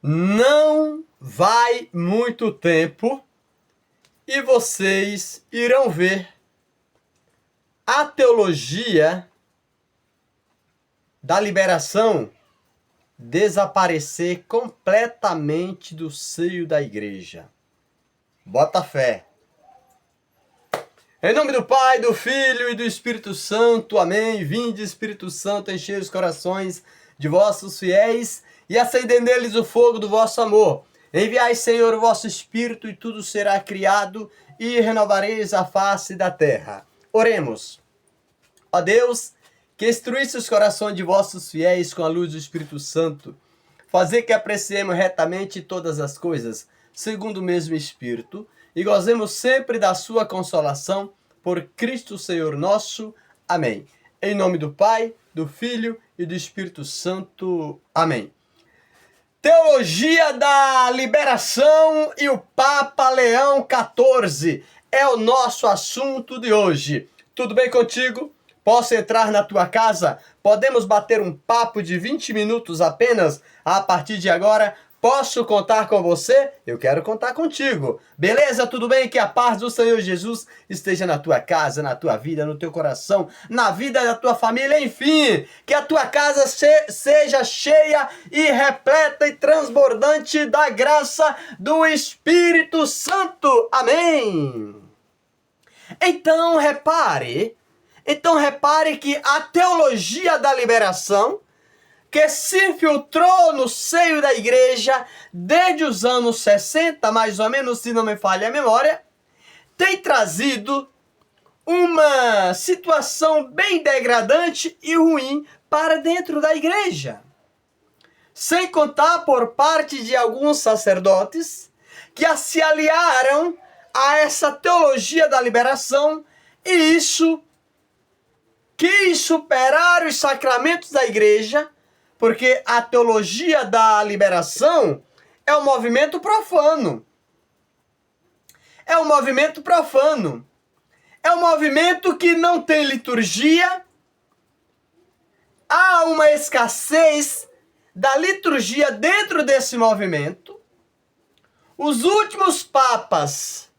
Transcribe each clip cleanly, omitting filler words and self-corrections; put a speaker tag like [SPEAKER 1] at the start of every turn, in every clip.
[SPEAKER 1] Não vai muito tempo e vocês irão ver a teologia da liberação desaparecer completamente do seio da igreja. Bota fé. Em nome do Pai, do Filho e do Espírito Santo. Amém. Vinde, Espírito Santo, encher os corações de vossos fiéis e acendei neles o fogo do vosso amor. Enviai, Senhor, o vosso Espírito e tudo será criado e renovareis a face da terra. Oremos. Ó Deus, que instruísse os corações de vossos fiéis com a luz do Espírito Santo, fazer que apreciemos retamente todas as coisas, segundo o mesmo Espírito, e gozemos sempre da sua consolação, por Cristo Senhor nosso. Amém. Em nome do Pai, do Filho e do Espírito Santo. Amém. Teologia da liberação e o Papa Leão XIV é o nosso assunto de hoje. Tudo bem contigo? Posso entrar na tua casa? Podemos bater um papo de 20 minutos apenas a partir de agora? Posso contar com você? Eu quero contar contigo. Beleza? Tudo bem? Que a paz do Senhor Jesus esteja na tua casa, na tua vida, no teu coração, na vida da tua família, enfim. Que a tua casa seja cheia e repleta e transbordante da graça do Espírito Santo. Amém. Então repare que a teologia da liberação, que se infiltrou no seio da igreja desde os anos 60, mais ou menos, se não me falha a memória, tem trazido uma situação bem degradante e ruim para dentro da igreja. Sem contar por parte de alguns sacerdotes que se aliaram a essa teologia da liberação e isso quis superar os sacramentos da igreja, porque a teologia da liberação é um movimento profano. É um movimento profano. É um movimento que não tem liturgia. Há uma escassez da liturgia dentro desse movimento. Os últimos papas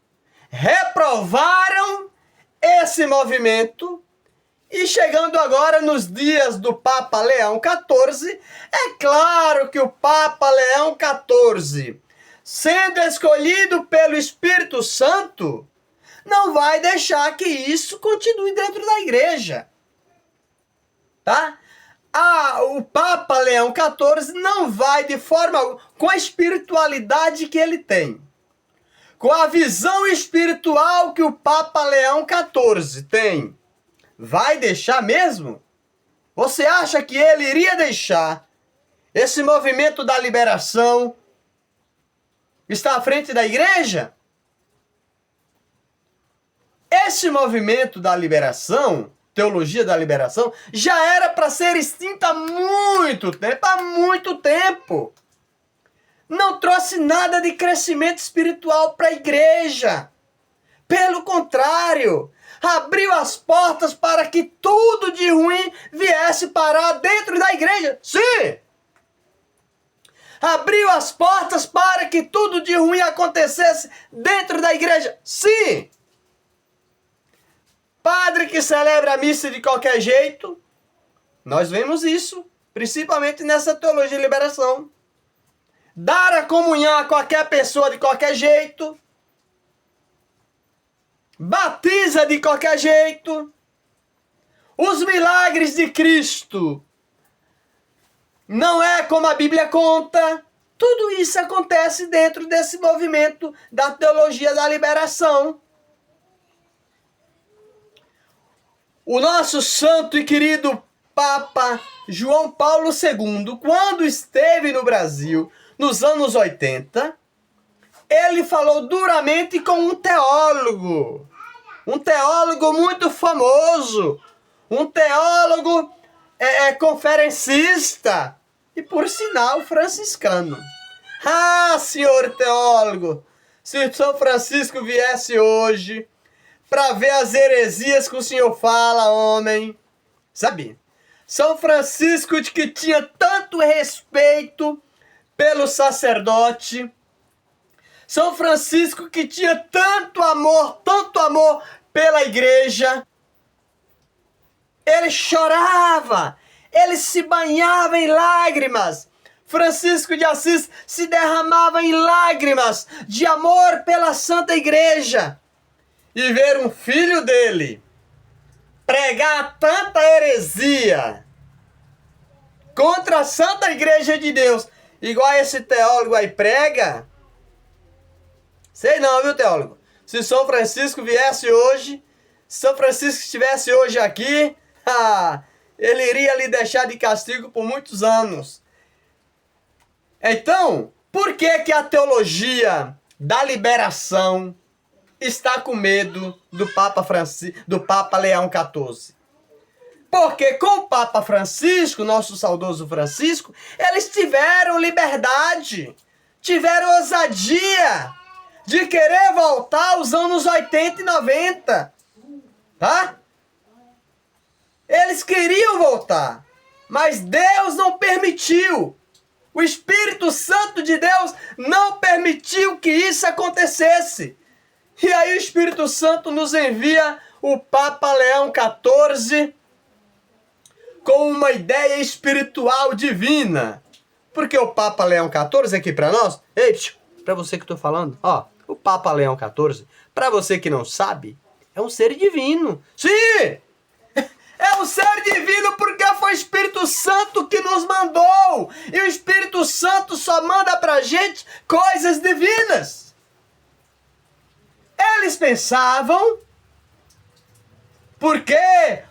[SPEAKER 1] reprovaram esse movimento. E chegando agora nos dias do Papa Leão XIV, é claro que o Papa Leão XIV, sendo escolhido pelo Espírito Santo, não vai deixar que isso continue dentro da igreja. Tá? O Papa Leão XIV não vai de forma, com a espiritualidade que ele tem, com a visão espiritual que o Papa Leão XIV tem, vai deixar mesmo? Você acha que ele iria deixar esse movimento da liberação estar à frente da igreja? Esse movimento da liberação, teologia da liberação, já era para ser extinta há muito tempo. Não trouxe nada de crescimento espiritual para a igreja. Pelo contrário, abriu as portas para que tudo de ruim viesse parar dentro da igreja. Sim! Abriu as portas para que tudo de ruim acontecesse dentro da igreja. Sim! Padre que celebra a missa de qualquer jeito. Nós vemos isso, principalmente nessa teologia de liberação. Dar a comunhão a qualquer pessoa de qualquer jeito. Batiza de qualquer jeito. Os milagres de Cristo não é como a Bíblia conta. Tudo isso acontece dentro desse movimento da teologia da liberação. O nosso santo e querido Papa João Paulo II, quando esteve no Brasil nos anos 80, ele falou duramente com um teólogo muito famoso, um teólogo conferencista e, por sinal, franciscano. Ah, senhor teólogo, se São Francisco viesse hoje para ver as heresias que o senhor fala, homem, sabe? São Francisco, de que tinha tanto respeito pelo sacerdote. São Francisco, que tinha tanto amor pela igreja. Ele chorava, ele se banhava em lágrimas. Francisco de Assis se derramava em lágrimas de amor pela Santa Igreja. E ver um filho dele pregar tanta heresia contra a Santa Igreja de Deus, igual esse teólogo aí prega. Sei não, viu, teólogo? Se São Francisco viesse hoje, se São Francisco estivesse hoje aqui, ele iria lhe deixar de castigo por muitos anos. Então, por que que a teologia da liberação está com medo do Papa Leão XIV? Porque com o Papa Francisco, nosso saudoso Francisco, eles tiveram liberdade, tiveram ousadia de querer voltar aos anos 80 e 90, tá? Eles queriam voltar, mas Deus não permitiu. O Espírito Santo de Deus não permitiu que isso acontecesse. E aí o Espírito Santo nos envia o Papa Leão XIV com uma ideia espiritual divina. Porque o Papa Leão XIV aqui para nós, para você que estou falando, o Papa Leão XIV, para você que não sabe, é um ser divino. Sim! É um ser divino porque foi o Espírito Santo que nos mandou. E o Espírito Santo só manda pra gente coisas divinas. Eles pensavam, porque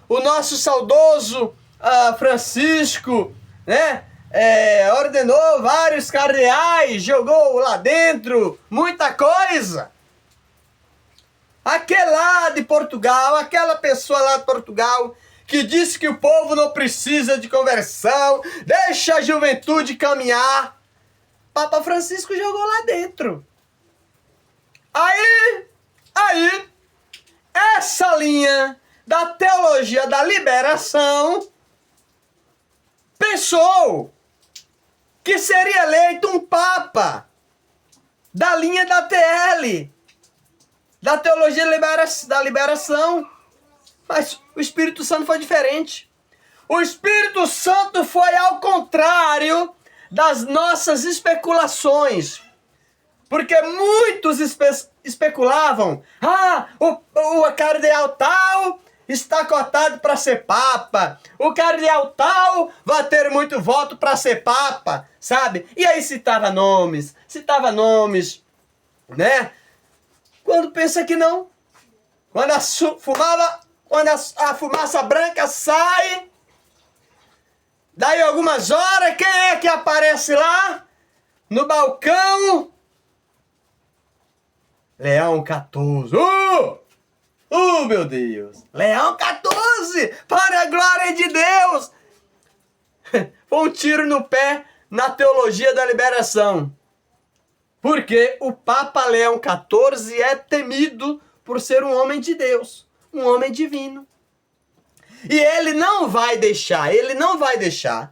[SPEAKER 1] o nosso saudoso Francisco, né, ordenou vários cardeais, jogou lá dentro muita coisa. Aquele lá de Portugal, aquela pessoa lá de Portugal que disse que o povo não precisa de conversão, deixa a juventude caminhar. Papa Francisco jogou lá dentro. Aí, essa linha da teologia da liberação pensou que seria eleito um papa da linha da TL, da teologia da liberação. Mas o Espírito Santo foi diferente. O Espírito Santo foi ao contrário das nossas especulações. Porque muitos especulavam, o cardeal tal está cotado para ser papa, o cardeal tal vai ter muito voto para ser papa, sabe? E aí citava nomes, né? Quando pensa que não, quando a fumaça branca sai, daí algumas horas, quem é que aparece lá no balcão? Leão XIV. Meu Deus! Leão XIV! Para a glória de Deus! Foi um tiro no pé na teologia da liberação. Porque o Papa Leão XIV é temido por ser um homem de Deus, um homem divino. E ele não vai deixar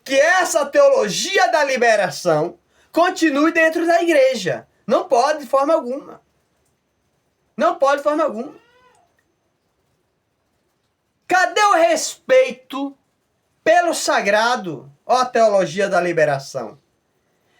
[SPEAKER 1] que essa teologia da liberação continue dentro da igreja. Não pode de forma alguma. Não pode de forma alguma. Cadê o respeito pelo sagrado, ó teologia da liberação?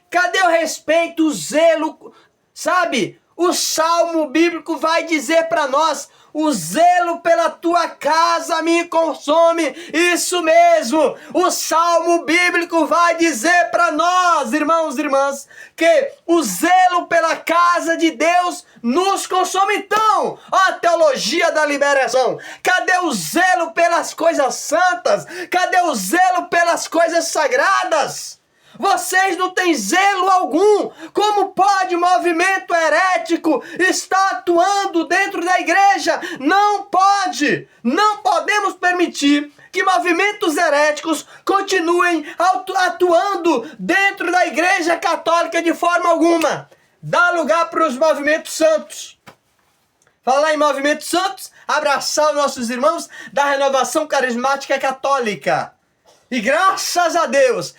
[SPEAKER 1] Cadê o respeito, o zelo, sabe? O salmo bíblico vai dizer para nós: o zelo pela tua casa me consome. Isso mesmo. O salmo bíblico vai dizer para nós, irmãos e irmãs, que o zelo pela casa de Deus nos consome. Então, a teologia da liberação, cadê o zelo pelas coisas santas? Cadê o zelo pelas coisas sagradas? Vocês não têm zelo algum. Como pode o movimento herético estar atuando dentro da igreja? Não pode. Não podemos permitir que movimentos heréticos continuem atuando dentro da igreja católica de forma alguma. Dá lugar para os movimentos santos. Falar em movimentos santos, abraçar os nossos irmãos da Renovação Carismática Católica. E graças a Deus,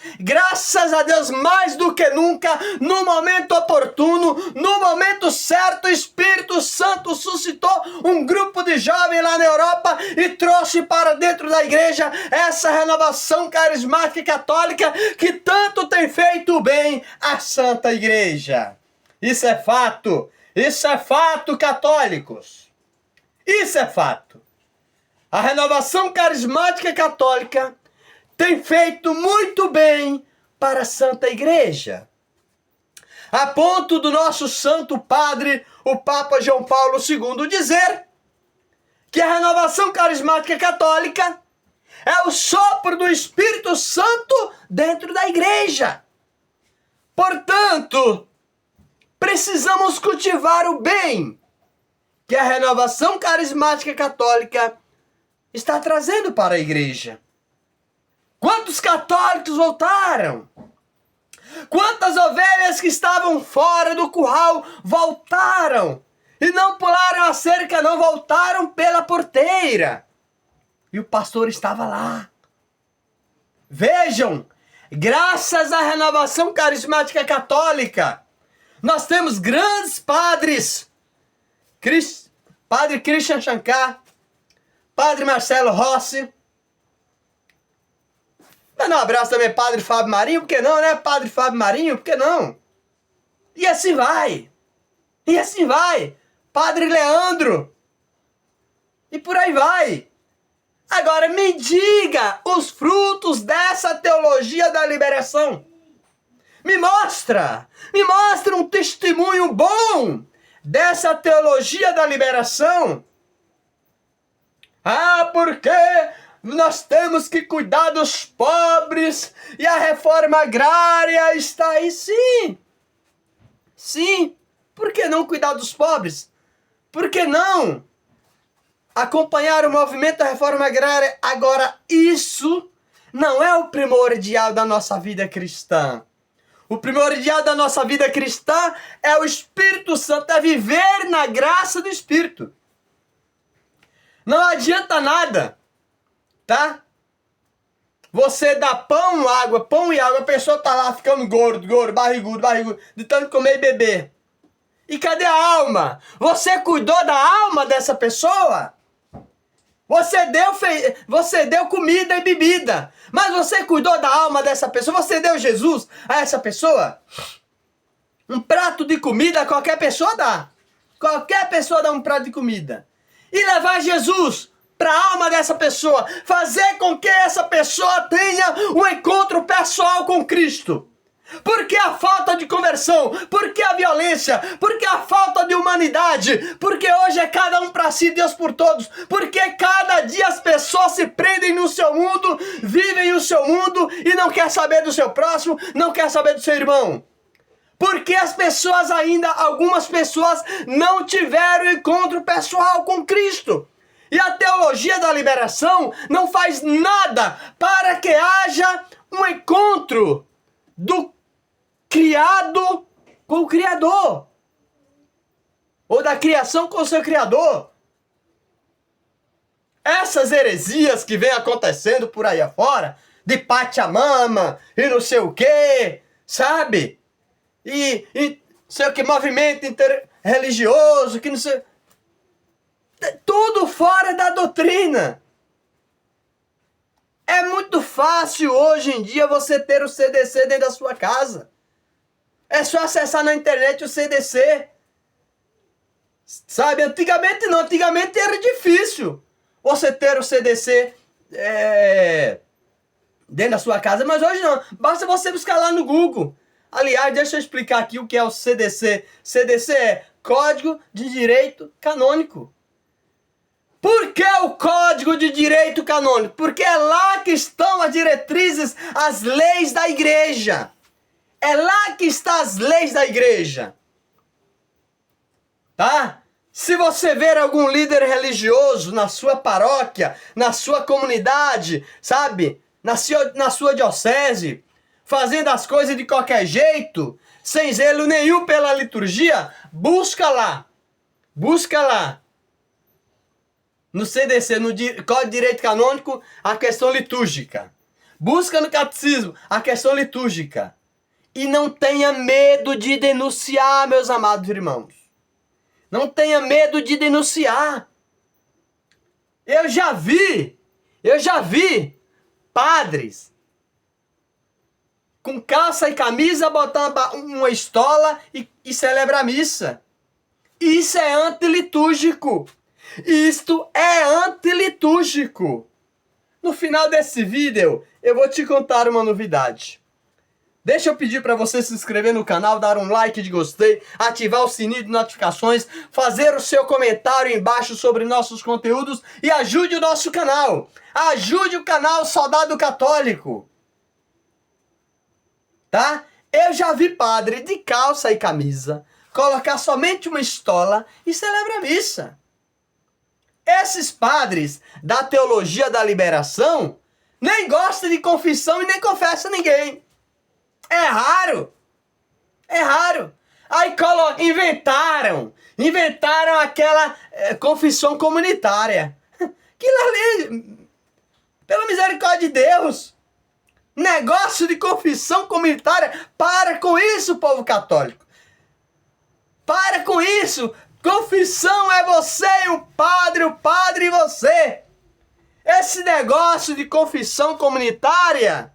[SPEAKER 1] mais do que nunca, no momento oportuno, no momento certo, o Espírito Santo suscitou um grupo de jovens lá na Europa e trouxe para dentro da igreja essa renovação carismática e católica que tanto tem feito bem à Santa Igreja. Isso é fato, católicos. Isso é fato. A renovação carismática católica tem feito muito bem para a Santa Igreja. A ponto do nosso Santo Padre, o Papa João Paulo II, dizer que a renovação carismática católica é o sopro do Espírito Santo dentro da Igreja. Portanto, precisamos cultivar o bem que a renovação carismática católica está trazendo para a Igreja. Quantos católicos voltaram? Quantas ovelhas que estavam fora do curral voltaram? E não pularam a cerca, não voltaram pela porteira. E o pastor estava lá. Vejam, graças à renovação carismática católica, nós temos grandes padres. Padre Christian Shankar, Padre Marcelo Rossi. Mandar um abraço também, Padre Fábio Marinho, por que não, né? Padre Fábio Marinho, por que não? E assim vai. E assim vai. Padre Leandro. E por aí vai. Agora me diga os frutos dessa teologia da liberação. Me mostra um testemunho bom dessa teologia da liberação. Ah, porque nós temos que cuidar dos pobres e a reforma agrária está aí, sim. Sim, por que não cuidar dos pobres? Por que não acompanhar o movimento da reforma agrária? Agora, isso não é o primordial da nossa vida cristã. O primordial da nossa vida cristã é o Espírito Santo, é viver na graça do Espírito. Não adianta nada, tá? Você dá pão e água, a pessoa tá lá ficando gordo, barrigudo, de tanto comer e beber. E cadê a alma? Você cuidou da alma dessa pessoa? Você deu comida e bebida, mas você cuidou da alma dessa pessoa? Você deu Jesus a essa pessoa? Um prato de comida qualquer pessoa dá. Qualquer pessoa dá um prato de comida. E levar Jesus para a alma dessa pessoa, fazer com que essa pessoa tenha um encontro pessoal com Cristo. Por que a falta de conversão? Por que a violência? Por que a falta de humanidade? Porque hoje é cada um para si, Deus por todos. Porque cada dia as pessoas se prendem no seu mundo, vivem o seu mundo e não quer saber do seu próximo, não quer saber do seu irmão. Porque as pessoas ainda, algumas pessoas não tiveram encontro pessoal com Cristo. E a teologia da liberação não faz nada para que haja um encontro do criado com o Criador. Ou da criação com o seu Criador. Essas heresias que vem acontecendo por aí afora, de Pachamama e não sei o quê, sabe? E sei o que, movimento interreligioso, que não sei... Tudo fora da doutrina. É muito fácil hoje em dia você ter o CDC dentro da sua casa. É só acessar na internet o CDC. Sabe, antigamente não, antigamente era difícil você ter o CDC dentro da sua casa, mas hoje não. Basta você buscar lá no Google. Aliás, deixa eu explicar aqui o que é o CDC. CDC é Código de Direito Canônico. Por que o Código de Direito Canônico? Porque é lá que estão as diretrizes, as leis da igreja. É lá que estão as leis da igreja. Tá? Se você ver algum líder religioso na sua paróquia, na sua comunidade, sabe? Na sua diocese, fazendo as coisas de qualquer jeito, sem zelo nenhum pela liturgia, busca lá. Busca lá. No CDC, no Código de Direito Canônico, a questão litúrgica. Busca no catecismo a questão litúrgica. E não tenha medo de denunciar, meus amados irmãos. Não tenha medo de denunciar. Eu já vi padres com calça e camisa botando uma estola e celebra a missa. Isso é antilitúrgico. Isto é antilitúrgico. No final desse vídeo, eu vou te contar uma novidade. Deixa eu pedir para você se inscrever no canal, dar um like de gostei, ativar o sininho de notificações, fazer o seu comentário embaixo sobre nossos conteúdos e ajude o nosso canal. Ajude o canal Soldado Católico. Tá? Eu já vi padre de calça e camisa colocar somente uma estola e celebra a missa. Esses padres da teologia da liberação nem gostam de confissão e nem confessam ninguém. É raro. É raro. Aí inventaram aquela confissão comunitária. Aquilo ali, pela misericórdia de Deus, negócio de confissão comunitária. Para com isso, povo católico. Para com isso. Confissão é você e o padre e você. Esse negócio de confissão comunitária,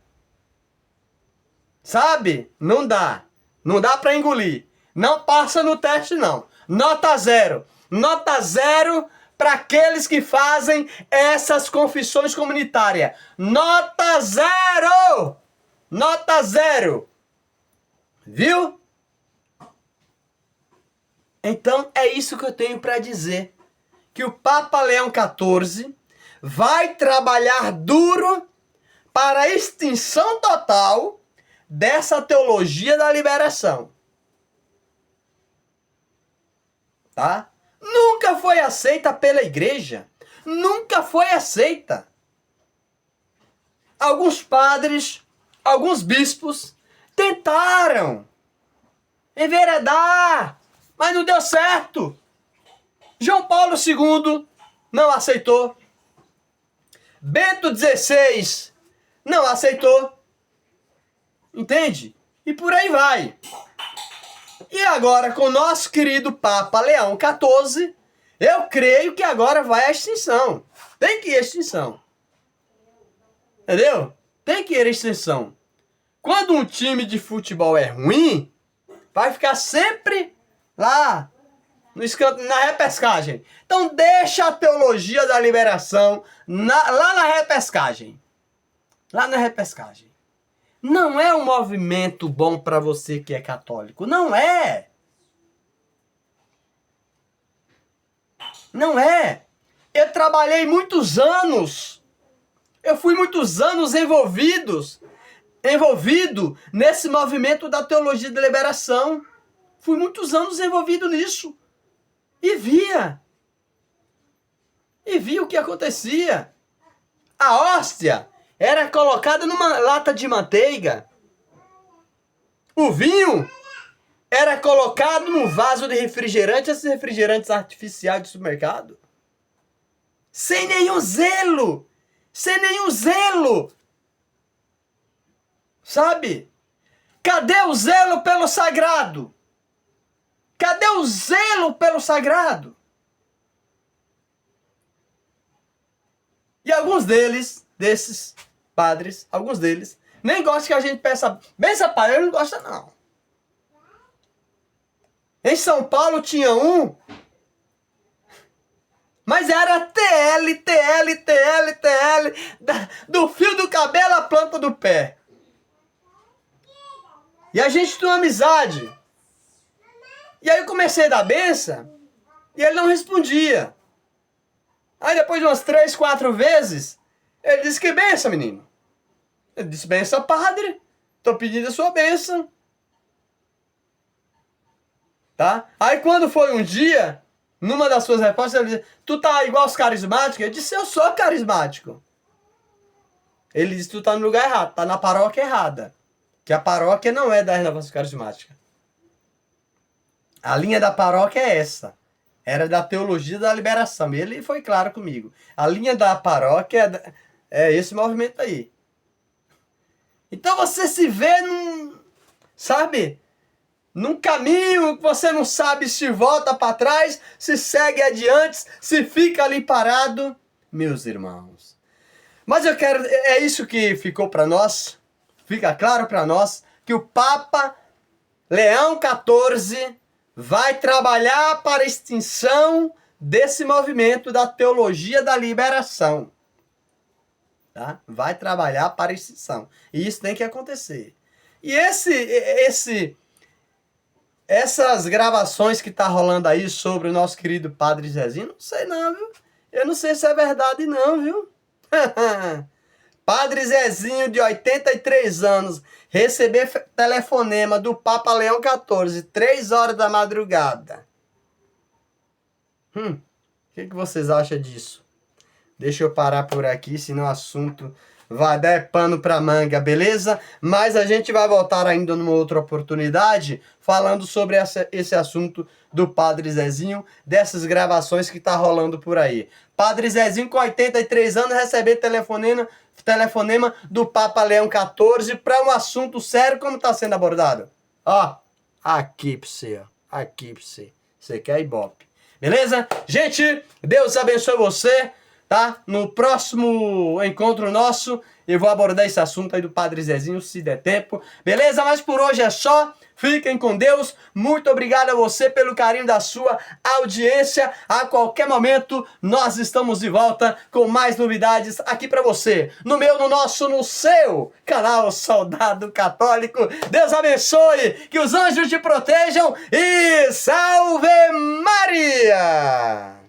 [SPEAKER 1] sabe? Não dá. Não dá para engolir. Não passa no teste, não. Nota 0. Nota 0 para aqueles que fazem essas confissões comunitárias. Nota 0! Nota 0! Viu? Então é isso que eu tenho para dizer. Que o Papa Leão XIV vai trabalhar duro para a extinção total dessa teologia da liberação. Tá? Nunca foi aceita pela igreja. Nunca foi aceita. Alguns padres, alguns bispos tentaram enveredar, mas não deu certo. João Paulo II não aceitou. Bento XVI não aceitou. Entende? E por aí vai. E agora, com o nosso querido Papa Leão XIV, eu creio que agora vai à extinção. Tem que ir à extinção. Entendeu? Tem que ir à extinção. Quando um time de futebol é ruim, vai ficar sempre lá na repescagem. Então deixa a teologia da liberação lá na repescagem. Lá na repescagem. Não é um movimento bom para você que é católico. Não é. Não é. Eu trabalhei muitos anos. Eu fui muitos anos envolvido nesse movimento da teologia da liberação. Fui muitos anos envolvido nisso. E via o que acontecia. A hóstia era colocada numa lata de manteiga. O vinho era colocado num vaso de refrigerante, esses refrigerantes artificiais de supermercado. Sem nenhum zelo. Sem nenhum zelo. Sabe? Cadê o zelo pelo sagrado? Cadê o zelo pelo sagrado? E alguns desses padres, alguns deles, nem gostam que a gente peça benção, pai, ele não gosta não. Em São Paulo tinha um, mas era TL, do fio do cabelo à planta do pé. E a gente tinha uma amizade. E aí eu comecei a dar benção e ele não respondia. Aí depois de umas 3, 4 vezes, ele disse: que benção, menino? Eu disse: benção, padre. Tô pedindo a sua benção. Tá? Aí quando foi um dia, numa das suas respostas, ele disse: tu tá igual aos carismáticos? Eu disse: eu sou carismático. Ele disse: tu tá no lugar errado, tá na paróquia errada. Que a paróquia não é da renovação carismática. A linha da paróquia é essa. Era da teologia da liberação. E ele foi claro comigo. A linha da paróquia é esse movimento aí. Então você se vê sabe, num caminho que você não sabe se volta para trás, se segue adiante, se fica ali parado, meus irmãos. Mas é isso que ficou para nós, fica claro para nós, que o Papa Leão XIV vai trabalhar para a extinção desse movimento da teologia da liberação. Tá? Vai trabalhar para a extinção. E isso tem que acontecer. E essas gravações que tá rolando aí sobre o nosso querido Padre Zezinho, não sei não, viu? Eu não sei se é verdade não, viu? Padre Zezinho, de 83 anos, receber telefonema do Papa Leão XIV, 3 horas da madrugada. O que vocês acham disso? Deixa eu parar por aqui, senão o assunto vai dar pano pra manga, beleza? Mas a gente vai voltar ainda numa outra oportunidade, falando sobre esse assunto do Padre Zezinho, dessas gravações que tá rolando por aí. Padre Zezinho, com 83 anos, receber telefonema do Papa Leão XIV para um assunto sério, como está sendo abordado. Ó, aqui pra você, ó. Aqui pra você. Você quer Ibope. Beleza? Gente, Deus abençoe você, tá? No próximo encontro nosso, eu vou abordar esse assunto aí do Padre Zezinho, se der tempo. Beleza? Mas por hoje é só. Fiquem com Deus. Muito obrigado a você pelo carinho da sua audiência. A qualquer momento nós estamos de volta com mais novidades aqui para você. No meu, no nosso, no seu canal Soldado Católico. Deus abençoe, que os anjos te protejam e salve Maria!